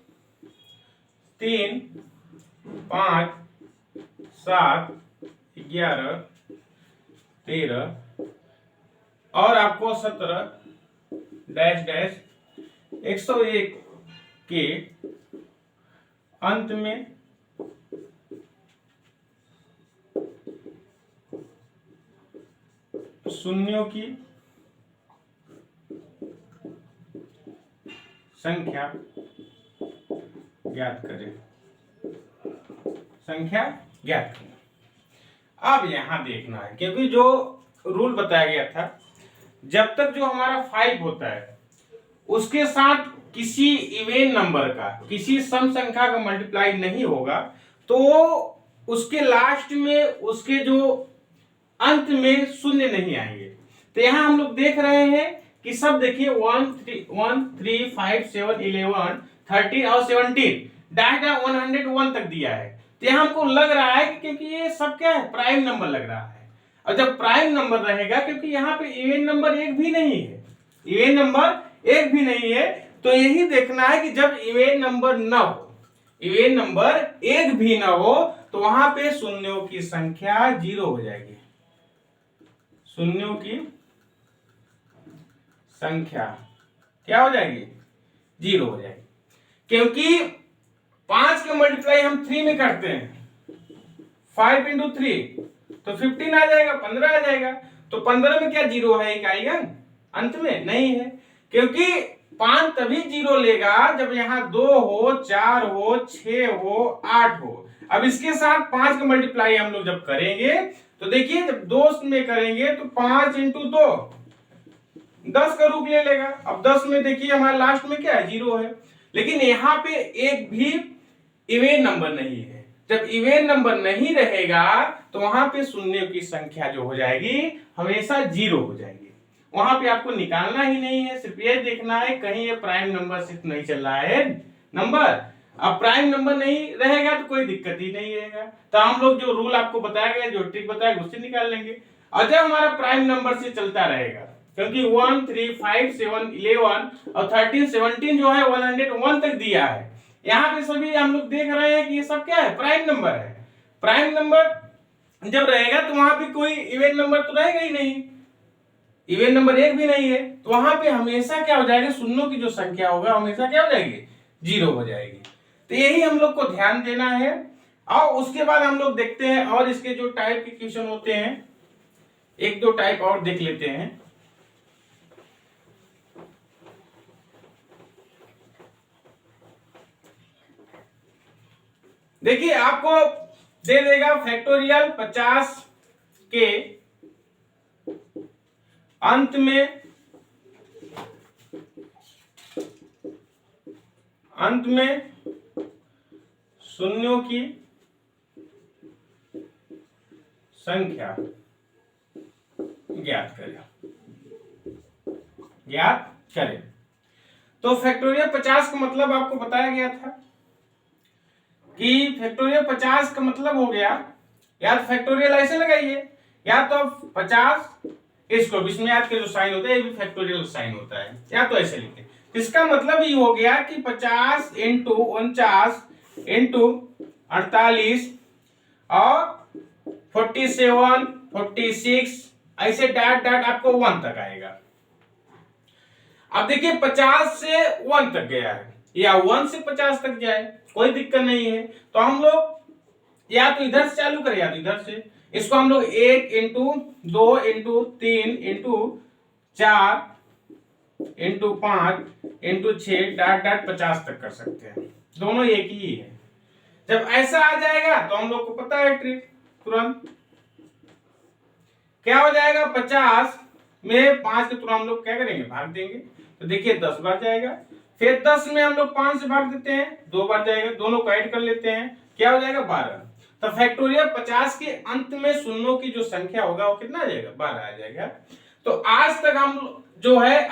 3 5 7 11 13 और आपको 17 डैश डैश 101 के अंत में शून्यों की संख्या ज्ञात करें, संख्या ज्ञात करें। अब यहां देखना है, क्योंकि जो रूल बताया गया था, जब तक जो हमारा 5 होता है उसके साथ किसी इवेन नंबर का, किसी सम संख्या का मल्टीप्लाई नहीं होगा, तो उसके लास्ट में, उसके जो अंत में शून्य नहीं आएंगे। तो यहां हम लोग देख रहे हैं कि सब देखिए 1 3 5 7 11 13 और 17 डाटा 101 तक दिया है। तो यहां हमको लग रहा है कि क्योंकि ये सब क्या है, प्राइम नंबर लग रहा है। और जब प्राइम नंबर रहेगा, क्योंकि यहाँ पे इवेन नंबर एक भी नहीं है, इवेन नंबर एक भी नहीं है, तो यही देखना है कि जब इवेन नंबर न हो, इवेन नंबर एक भी ना हो, तो वहां पे शून्यों की संख्या 0 हो जाएगी, शून्यों की संख्या क्या हो जाएगी 0 हो जाएगी। क्योंकि 5 का मल्टीप्लाई हम 3 में करते हैं, 5 इंटू 3 तो 15 आ जाएगा, 15 आ जाएगा। तो 15 में क्या 0 है, एक आएगा अंत में नहीं है, क्योंकि 5 तभी 0 लेगा जब यहाँ 2 हो, 4 हो, 6 हो, 8 हो। अब इसके साथ 5 का मल्टीप्लाई हम लोग जब करेंगे तो देखिए, जब 2 में करेंगे तो 5 इंटू 2 10 का रूप ले लेगा। अब 10 में देखिए हमारे लास्ट में क्या है 0 है, लेकिन यहाँ पे एक भी इवेन नंबर नहीं है। जब इवेन नंबर नहीं रहेगा तो वहां पे शून्य की संख्या जो हो जाएगी हमेशा 0 हो जाएगी, वहां पे आपको निकालना ही नहीं है, सिर्फ ये देखना है कहीं ये प्राइम नंबर सिर्फ नहीं चल रहा है नंबर। अब प्राइम नंबर नहीं रहेगा तो कोई दिक्कत ही नहीं रहेगा, तो हम लोग जो रूल आपको बताया गया, जो ट्रिक बताया उससे निकाल लेंगे। और जब हमारा प्राइम नंबर से चलता रहेगा, क्योंकि 1 3 5 7 11 और 13 17 जो है 101 तक दिया है, यहाँ पे सभी हम लोग देख रहे हैं कि ये सब क्या है, प्राइम नंबर है। प्राइम नंबर जब रहेगा तो वहां पे कोई इवेन नंबर तो रहेगा ही नहीं, इवेन नंबर एक भी नहीं है, तो वहां पे हमेशा क्या हो जाएगा, शून्यों की जो संख्या होगा हमेशा क्या हो जाएगी 0 हो जाएगी। तो यही हम लोग को ध्यान देना है। और उसके बाद हम लोग देखते हैं और इसके जो टाइप के क्वेश्चन होते हैं, एक दो टाइप और देख लेते हैं। देखिए आपको दे देगा फैक्टोरियल 50 के अंत में शून्यों की संख्या ज्ञात करें। तो फैक्टोरियल 50 का मतलब आपको बताया गया था कि फैक्टोरियल 50 का मतलब हो गया, या फैक्टोरियल ऐसे लगाइए, या तो 50 इसको बीच में याद के जो साइन होता है ये भी फैक्टोरियल साइन होता है, या तो ऐसे लिखते हैं। इसका मतलब ये हो गया कि 50 इंटू 49 इंटू 48 और 47 46 ऐसे डॉट डॉट आपको 1 तक आएगा। अब देखिए 50 से 1 तक गया है या 1 से 50 तक जाए, कोई दिक्कत नहीं है। तो हम लोग या तो इधर से चालू करें या तो इधर से। इसको हम लोग 1 into 2 into 3 into 4 into 5 into 6 dot dot 50 तक कर सकते हैं, दोनों एक ही है। जब ऐसा आ जाएगा तो हम लोग को पता है ट्रिक, तुरंत क्या हो जाएगा, 50 में 5 के तुरंत हम लोग क्या करेंगे, भाग देंगे। तो देखिए 10 बार जाएगा, फिर 10 में हम लोग 5 से भाग देते हैं, 2 बार जाएगा, दोनों को ऐड कर लेते हैं, क्या हो जाएगा 12। तो फैक्टोरियल 50 के अंत में शून्यों की जो संख्या होगा वो कितना आ जाएगा, 12 आ जाएगा। तो आज तक हम जो है